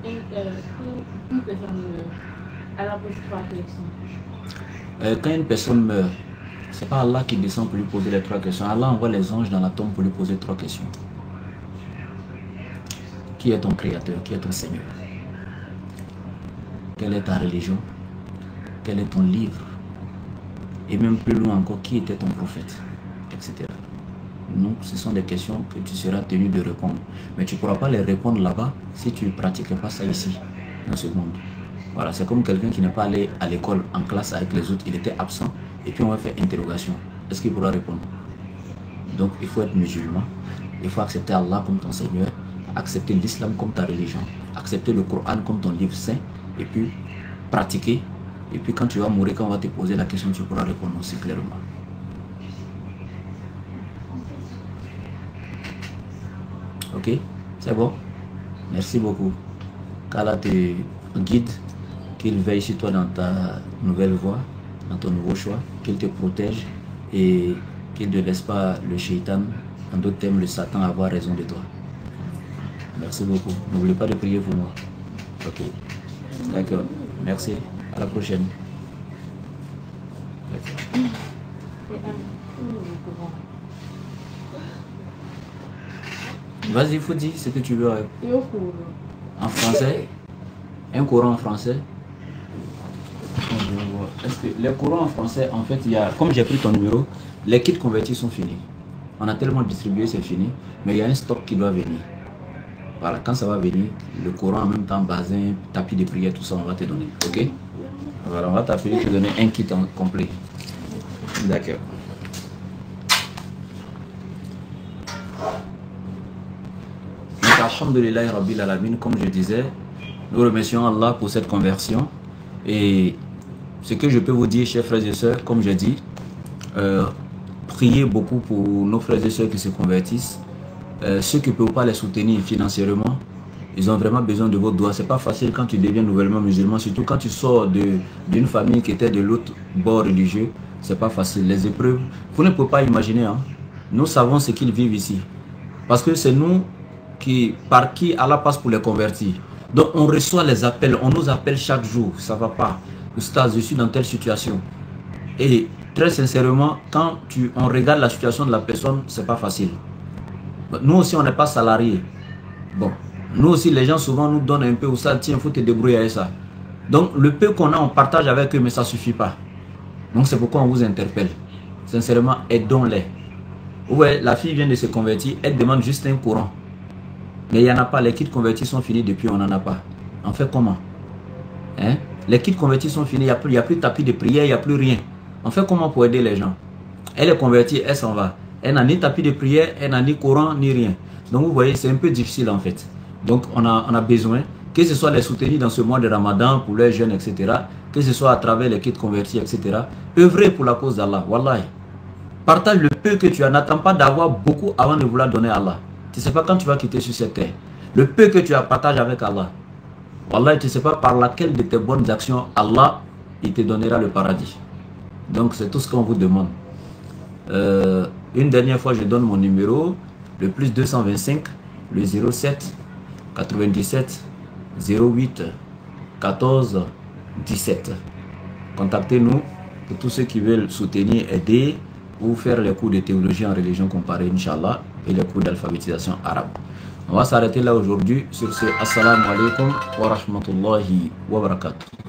une personne meurt, Allah pose 3 questions. Quand une personne meurt, c'est pas Allah qui descend pour lui poser les 3 questions. Allah envoie les anges dans la tombe pour lui poser 3 questions. Qui est ton créateur? Qui est ton Seigneur? Quelle est ta religion? Quel est ton livre? Et même plus loin encore, qui était ton prophète? Etc. Donc, ce sont des questions que tu seras tenu de répondre. Mais tu ne pourras pas les répondre là-bas si tu ne pratiques pas ça ici, dans ce monde. Voilà, c'est comme quelqu'un qui n'est pas allé à l'école en classe avec les autres, il était absent, et puis on va faire interrogation. Est-ce qu'il pourra répondre? Donc, il faut être musulman, il faut accepter Allah comme ton Seigneur, accepter l'islam comme ta religion, accepter le Coran comme ton livre saint, et puis pratiquer. Et puis quand tu vas mourir, quand on va te poser la question, tu pourras répondre aussi clairement. Ok, c'est bon. Merci beaucoup. Qu'Allah te guide, qu'il veille sur toi dans ta nouvelle voie, dans ton nouveau choix, qu'il te protège et qu'il ne laisse pas le shaitan, en d'autres termes le Satan, avoir raison de toi. Merci beaucoup. N'oubliez pas de prier pour moi. Ok. D'accord. Merci. À la prochaine. Vas-y, il faut dire ce que tu veux. En français? Un courant en français? Est-ce que les courants en français, en fait, il y a, comme j'ai pris ton numéro, les kits convertis sont finis. On a tellement distribué, c'est fini. Mais il y a un stock qui doit venir. Voilà, quand ça va venir, le courant en même temps, basin, tapis de prière, tout ça, on va te donner. Ok? Voilà, on va t'appeler, te donner un kit complet. D'accord. Donc, alhamdoulillahi rabbil alamin, comme je disais, nous remercions Allah pour cette conversion. Et ce que je peux vous dire, chers frères et sœurs, comme je dis, priez beaucoup pour nos frères et sœurs qui se convertissent. Ceux qui ne peuvent pas les soutenir financièrement, ils ont vraiment besoin de votre doigt. C'est pas facile quand tu deviens nouvellement musulman, surtout quand tu sors d'une famille qui était de l'autre bord religieux. C'est pas facile. Les épreuves, vous ne pouvez pas imaginer. Hein? Nous savons ce qu'ils vivent ici. Parce que c'est nous par qui Allah passe pour les convertir. Donc on reçoit les appels, on nous appelle chaque jour. Ça va pas. Oustaz, je suis dans telle situation. Et très sincèrement, quand on regarde la situation de la personne, c'est pas facile. Nous aussi, on n'est pas salariés. Bon, nous aussi, les gens souvent nous donnent un peu, ou ça, tiens, il faut te débrouiller avec ça. Donc, le peu qu'on a, on partage avec eux, mais ça ne suffit pas. Donc, c'est pourquoi on vous interpelle. Sincèrement, aidons-les. Ouais, la fille vient de se convertir, elle demande juste un courant. Mais il n'y en a pas, les kits convertis sont finis depuis, on n'en a pas. On fait comment? Hein? Les kits convertis sont finis, il n'y a plus de tapis de prière, il n'y a plus rien. On fait comment pour aider les gens? Elle est convertie, elle s'en va. Elle n'a ni tapis de prière, elle n'a ni courant, ni rien. Donc vous voyez, c'est un peu difficile en fait. Donc on a besoin, que ce soit les soutenir dans ce mois de Ramadan, pour les jeunes, etc. Que ce soit à travers les kits convertis, etc. Œuvrer pour la cause d'Allah. Wallahi. Partage le peu que tu as. N'attends pas d'avoir beaucoup avant de vouloir donner à Allah. Tu ne sais pas quand tu vas quitter sur cette terre. Le peu que tu as, partage avec Allah. Wallahi, tu ne sais pas par laquelle de tes bonnes actions, Allah, il te donnera le paradis. Donc c'est tout ce qu'on vous demande. Une dernière fois, je donne mon numéro, le plus 225, le 07 97 08 14 17. Contactez-nous pour tous ceux qui veulent soutenir, aider ou faire les cours de théologie en religion comparée, Inch'Allah, et les cours d'alphabétisation arabe. On va s'arrêter là aujourd'hui sur ce. Assalamu alaikum wa rahmatullahi wa barakatuh.